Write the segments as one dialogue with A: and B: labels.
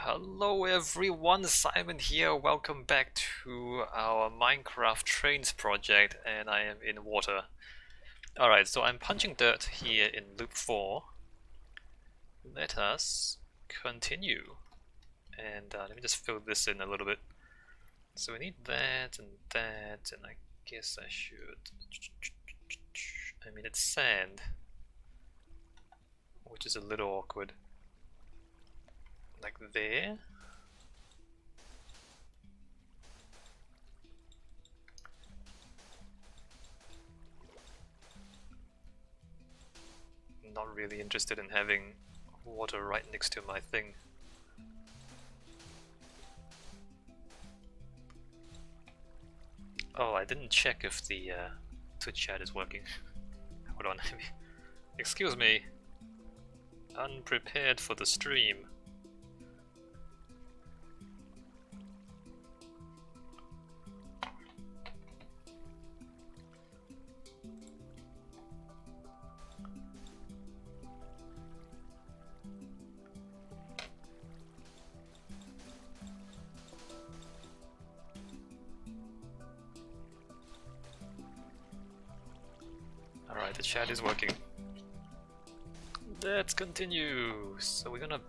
A: Hello everyone, Simon here. Welcome back to our Minecraft Trains project, and I am in water. Alright, so I'm punching dirt here in loop 4. Let us continue. And let me just fill this in a little bit. So we need that, and I guess I should... I mean, it's sand, which is a little awkward. Like there. Not really interested in having water right next to my thing. Oh, I didn't check if the Twitch chat is working. Hold on, excuse me. Unprepared for the stream. Alright, the chat is working. Let's continue. So we're gonna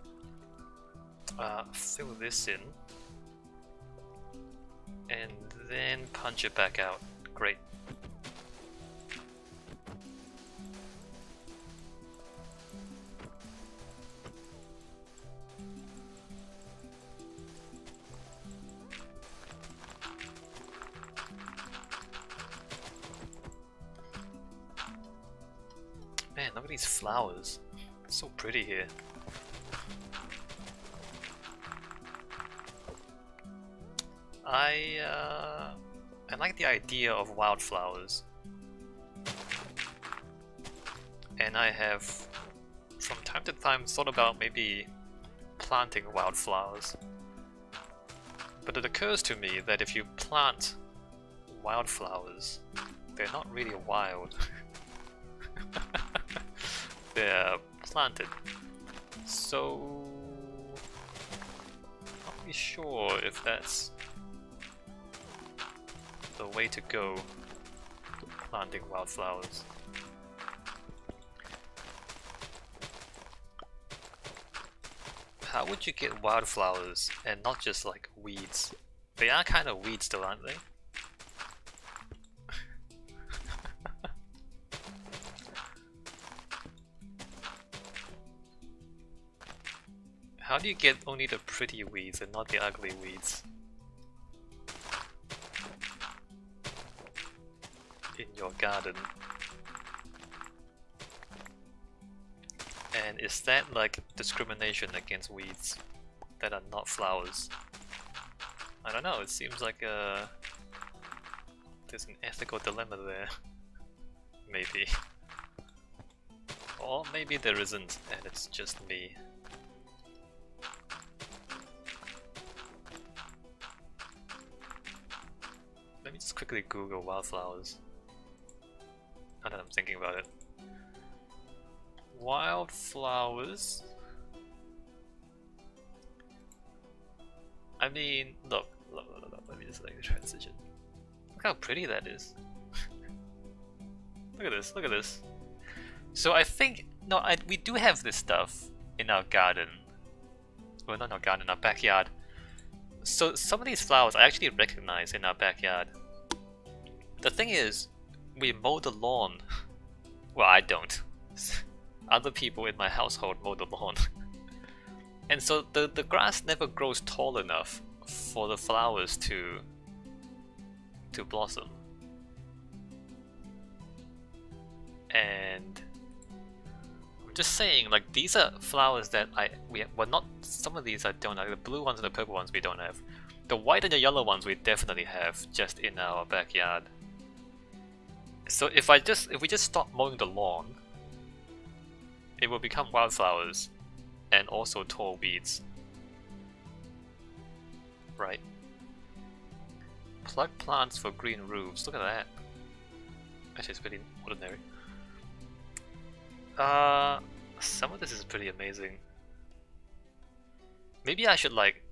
A: fill this in and then punch it back out. Great. Man, look at these flowers. It's so pretty here. I like the idea of wildflowers. And I have from time to time thought about maybe planting wildflowers. But it occurs to me that if you plant wildflowers, they're not really wild. They're planted. So not really sure if that's the way to go, planting wildflowers. How would you get wildflowers and not just like weeds? They are kind of weeds though, aren't they? How do you get only the pretty weeds and not the ugly weeds in your garden? And is that like discrimination against weeds that are not flowers? I don't know, it seems like there's an ethical dilemma there. Maybe. Or maybe there isn't and it's just me. Let me just quickly Google wildflowers. Now that I'm thinking about it. Wildflowers. I mean, look. Let me just like transition. Look how pretty that is. Look at this. So I think, no, we do have this stuff in our garden. Well, not in our garden, in our backyard. So some of these flowers I actually recognize in our backyard. The thing is, we mow the lawn. Well, I don't. Other people in my household mow the lawn. And so the grass never grows tall enough for the flowers to blossom. And I'm just saying, like, these are flowers that not, some of these I don't have. The blue ones and the purple ones we don't have. The white and the yellow ones we definitely have just in our backyard. So if we just stop mowing the lawn, it will become wildflowers and also tall weeds. Right. Plug plants for green roofs. Look at that. Actually, it's pretty ordinary. Some of this is pretty amazing. Maybe I should like,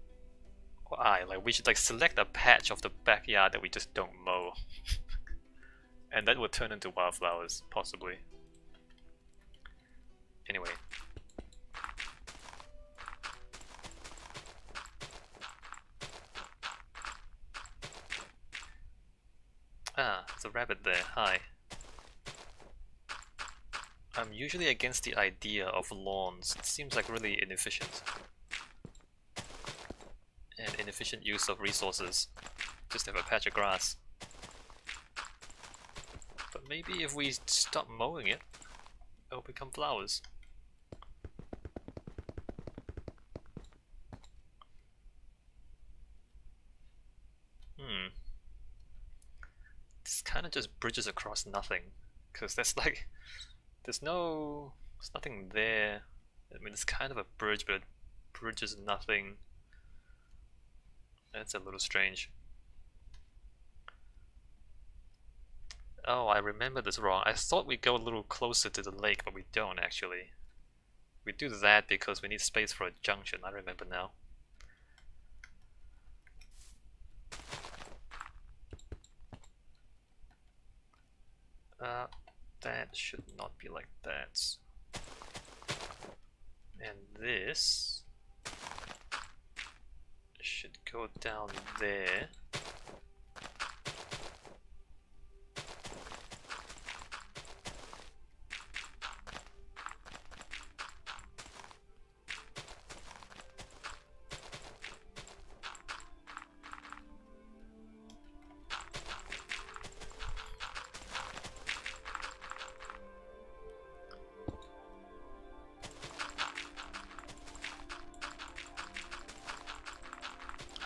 A: we should like select a patch of the backyard that we just don't mow. And that would turn into wildflowers, possibly. Anyway. Ah, there's a rabbit there. Hi. I'm usually against the idea of lawns. It seems like really inefficient. And inefficient use of resources. Just have a patch of grass. But maybe if we stop mowing it, it'll become flowers. This kind of just bridges across nothing. Because there's nothing there. I mean, it's kind of a bridge, but it bridges nothing. That's a little strange. Oh, I remember this wrong. I thought we'd go a little closer to the lake, but we don't actually. We do that because we need space for a junction, I remember now. That should not be like that. And this should go down there.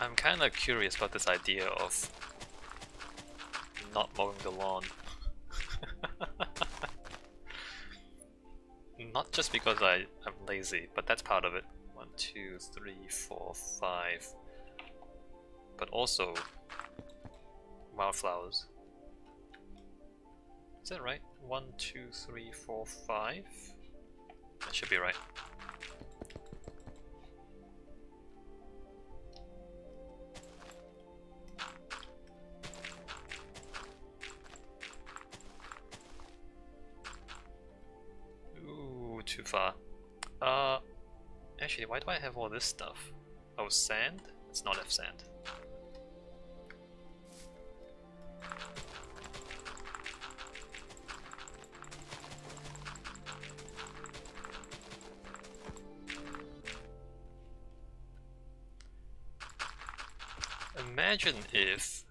A: I'm kind of curious about this idea of not mowing the lawn. Not just because I'm lazy, but that's part of it. 1, 2, 3, 4, 5. But also wildflowers. Is that right? 1, 2, 3, 4, 5? That should be right. Too far. Actually, why do I have all this stuff? Oh, sand? It's not F sand. Imagine if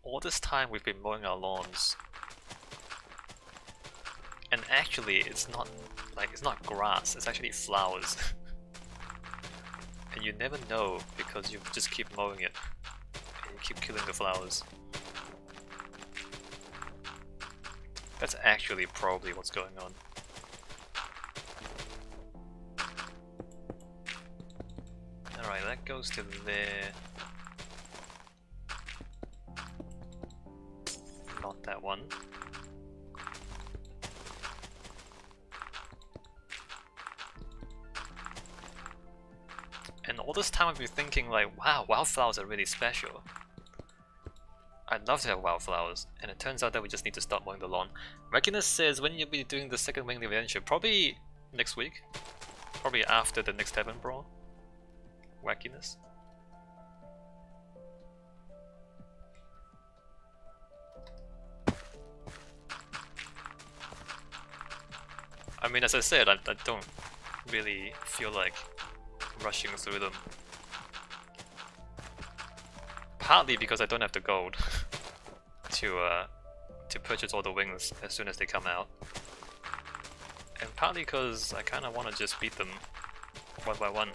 A: all this time we've been mowing our lawns, and actually it's not grass, it's actually flowers. And you never know because you just keep mowing it and you keep killing the flowers. That's actually probably what's going on. Alright, that goes to there. Not that one. And all this time I've been thinking like, wow, wildflowers are really special. I'd love to have wildflowers, and it turns out that we just need to stop mowing the lawn. Wackiness says, when you'll be doing the second winged adventure? Probably next week. Probably after the next Tavern Brawl. Wackiness. I mean, as I said, I don't really feel like rushing through them. Partly because I don't have the gold to purchase all the wings as soon as they come out, and partly because I kind of want to just beat them one by one.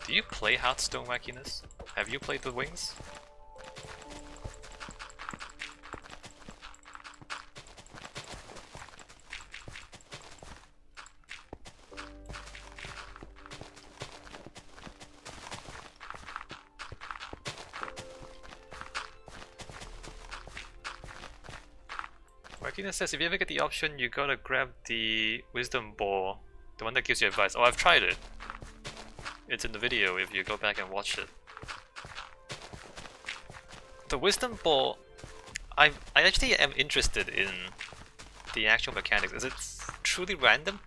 A: Do you play Hearthstone, Wackiness? Have you played the wings? Wakina says if you ever get the option, you gotta grab the wisdom ball, the one that gives you advice. Oh, I've tried it. It's in the video if you go back and watch it. The wisdom ball, I actually am interested in the actual mechanics. Is it truly random?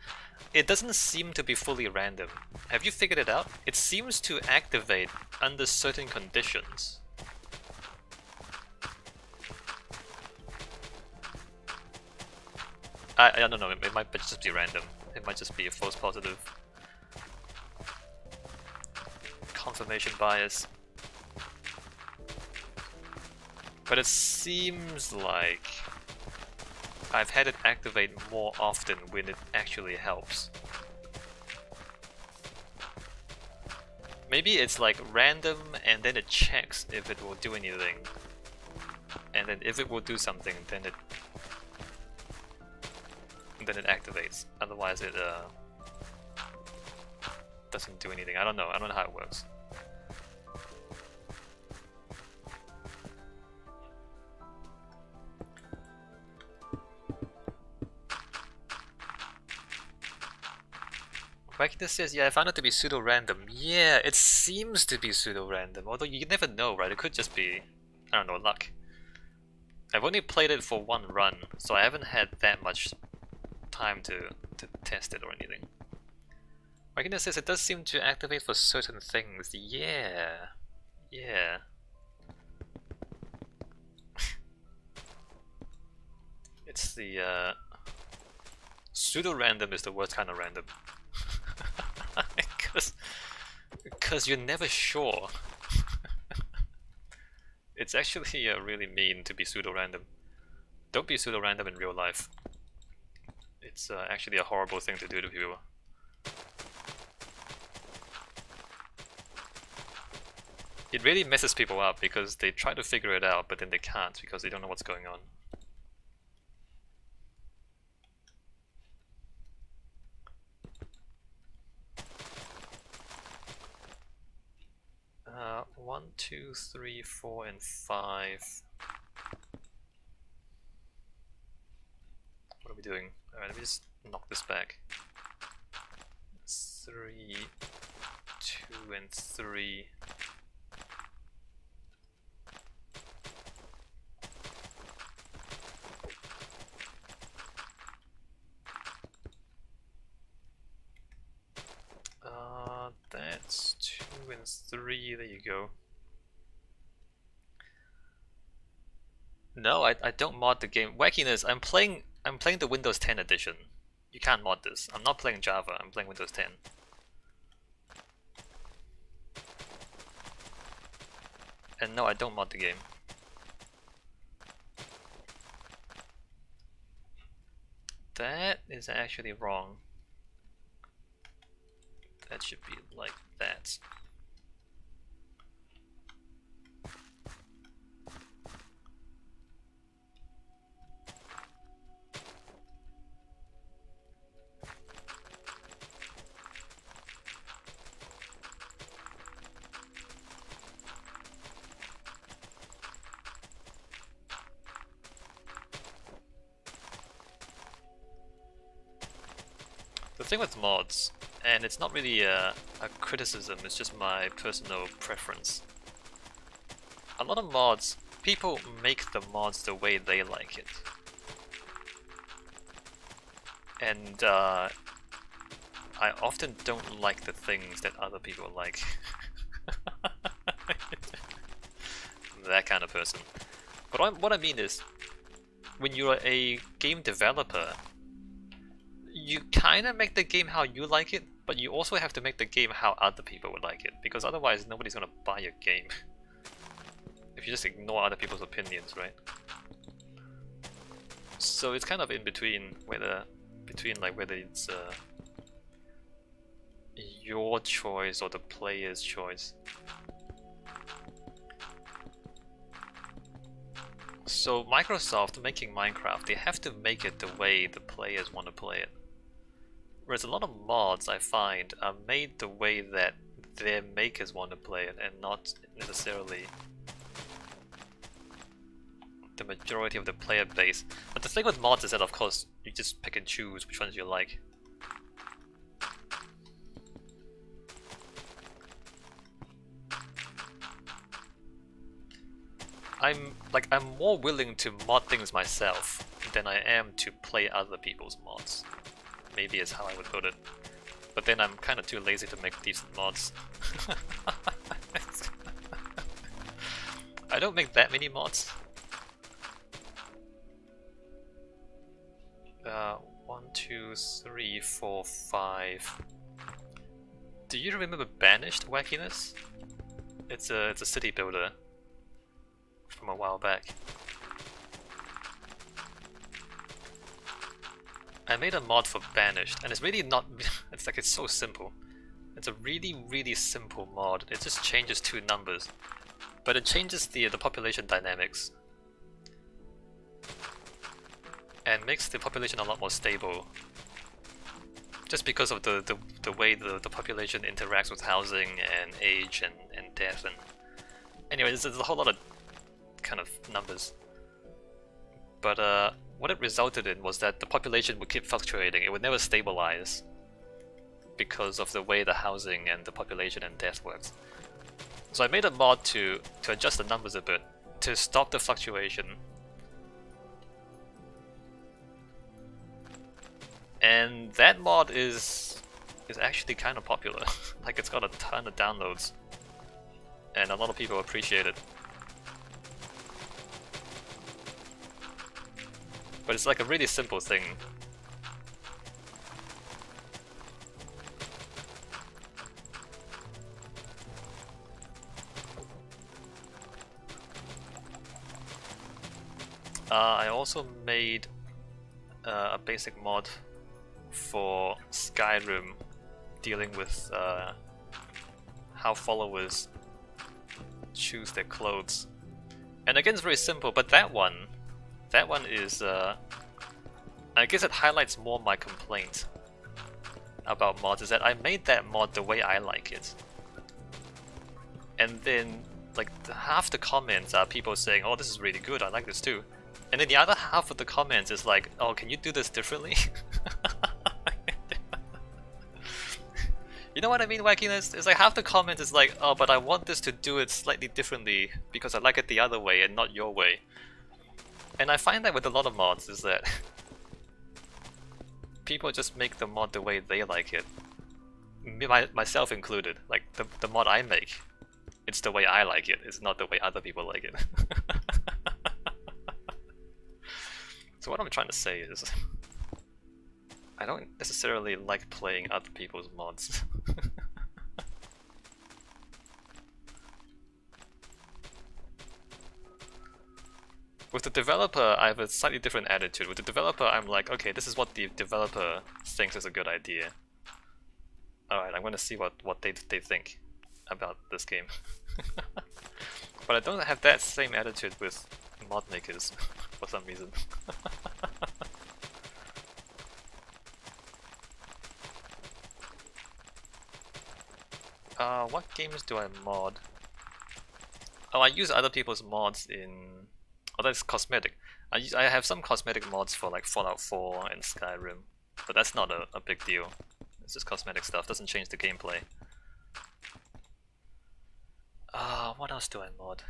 A: It doesn't seem to be fully random. Have you figured it out? It seems to activate under certain conditions. I don't know, it might just be random. It might just be a false positive. Confirmation bias. But it seems like I've had it activate more often when it actually helps. Maybe it's like random and then it checks if it will do anything. And then if it will do something, then it activates. Otherwise it doesn't do anything. I don't know how it works. Wakina says, yeah, I found it to be pseudo-random. Yeah, it seems to be pseudo-random, although you never know, right? It could just be, I don't know, luck. I've only played it for one run, so I haven't had that much time to test it or anything. Wakina says it does seem to activate for certain things. Yeah. Yeah. It's the, pseudo-random is the worst kind of random. Because you're never sure. It's actually really mean to be pseudo-random. Don't be pseudo-random in real life. It's actually a horrible thing to do to people. It really messes people up because they try to figure it out, but then they can't because they don't know what's going on. 1, 2, 3, 4, and 5. What are we doing? Alright, let me just knock this back. 3, 2, and 3. That's 2 and 3, there you go. No, I don't mod the game. Wackiness, I'm playing the Windows 10 edition. You can't mod this. I'm not playing Java, I'm playing Windows 10. And no, I don't mod the game. That is actually wrong. That should be like that. The thing with mods, and it's not really a criticism, it's just my personal preference. A lot of mods, people make the mods the way they like it. And I often don't like the things that other people like. That kind of person. But what I mean is, when you're a game developer, you kinda make the game how you like it, but you also have to make the game how other people would like it, because otherwise nobody's gonna buy your game. If you just ignore other people's opinions, right? So it's kind of in between, whether it's your choice or the player's choice. So Microsoft making Minecraft, they have to make it the way the players want to play it. Whereas a lot of mods, I find, are made the way that their makers want to play it, and not necessarily the majority of the player base. But the thing with mods is that, of course, you just pick and choose which ones you like. I'm more willing to mod things myself than I am to play other people's mods. Maybe is how I would put it. But then I'm kind of too lazy to make decent mods. I don't make that many mods. 1, 2, 3, 4, 5. Do you remember Banished Wackiness? It's a city builder from a while back. I made a mod for Banished, and it's really not. It's so simple. It's a really simple mod. It just changes 2 numbers, but it changes the population dynamics and makes the population a lot more stable. Just because of the way the population interacts with housing and age and death and anyway, there's a whole lot of kind of numbers. But what it resulted in was that the population would keep fluctuating. It would never stabilize because of the way the housing and the population and death works. So I made a mod to adjust the numbers a bit to stop the fluctuation. And that mod is actually kind of popular. Like, it's got a ton of downloads and a lot of people appreciate it. But it's like a really simple thing. I also made a basic mod for Skyrim dealing with how followers choose their clothes. And again, it's very simple, but that one is, I guess it highlights more my complaint about mods, is that I made that mod the way I like it. And then, like, half the comments are people saying, oh, this is really good, I like this too. And then the other half of the comments is like, oh, can you do this differently? You know what I mean, Wackiness? It's like half the comments is like, oh, but I want this to do it slightly differently because I like it the other way and not your way. And I find that with a lot of mods is that people just make the mod the way they like it. Myself included. Like, the mod I make, it's the way I like it, it's not the way other people like it. So what I'm trying to say is, I don't necessarily like playing other people's mods. With the developer, I have a slightly different attitude. With the developer, I'm like, okay, this is what the developer thinks is a good idea. Alright, I'm gonna see what they think about this game. But I don't have that same attitude with mod makers for some reason. What games do I mod? Oh, I use other people's mods in... Oh, that's cosmetic. I have some cosmetic mods for like Fallout 4 and Skyrim, but that's not a big deal. It's just cosmetic stuff, doesn't change the gameplay. What else do I mod?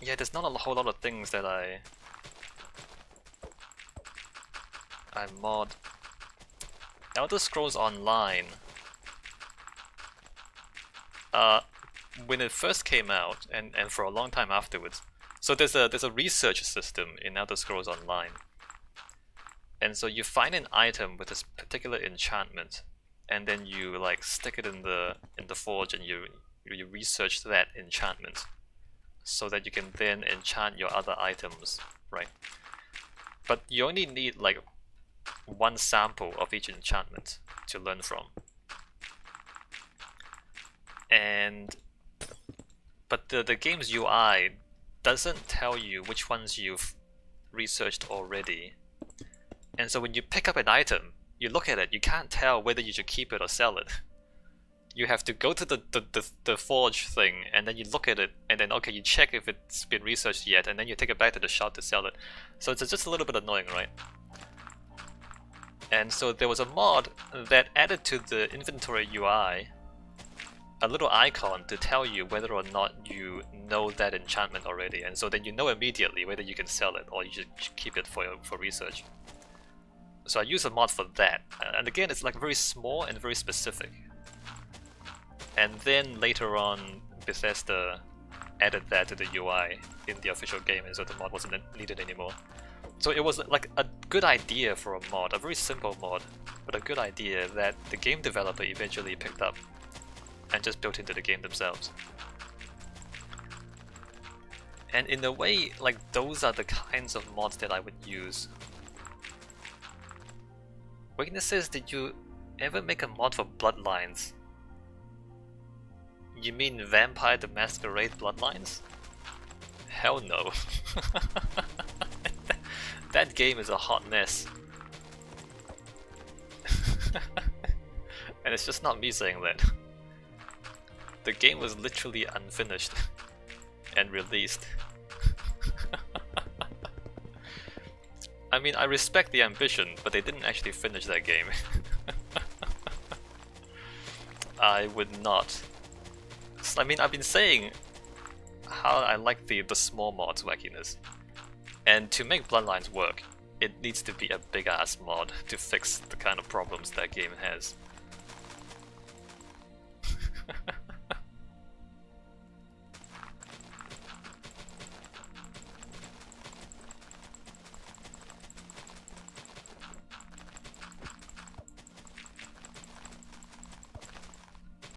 A: Yeah, there's not a whole lot of things that I mod. Elder Scrolls Online. When it first came out, and for a long time afterwards, so there's a research system in Elder Scrolls Online, and so you find an item with this particular enchantment, and then you like stick it in the forge, and you research that enchantment, so that you can then enchant your other items, right? But you only need like one sample of each enchantment to learn from. But the game's UI doesn't tell you which ones you've researched already. And so when you pick up an item, you look at it, you can't tell whether you should keep it or sell it. you have to go to the forge thing, and then you look at it, and then okay, you check if it's been researched yet, and then you take it back to the shop to sell it. So it's just a little bit annoying, right? And so there was a mod that added to the inventory UI a little icon to tell you whether or not you know that enchantment already, and so then you know immediately whether you can sell it or you should keep it for research. So I use a mod for that, and again it's like very small and very specific. And then later on Bethesda added that to the UI in the official game, and so the mod wasn't needed anymore. So it was like a good idea for a mod, a very simple mod, but a good idea that the game developer eventually picked up and just built into the game themselves. And in a way, like, those are the kinds of mods that I would use. Weaknesses, did you ever make a mod for Bloodlines? You mean Vampire the Masquerade Bloodlines? Hell no. That game is a hot mess. And it's just not me saying that. The game was literally unfinished and released. I mean, I respect the ambition, but they didn't actually finish that game. I would not. I mean, I've been saying how I like the small mods wackiness. And to make Bloodlines work, it needs to be a big ass mod to fix the kind of problems that game has.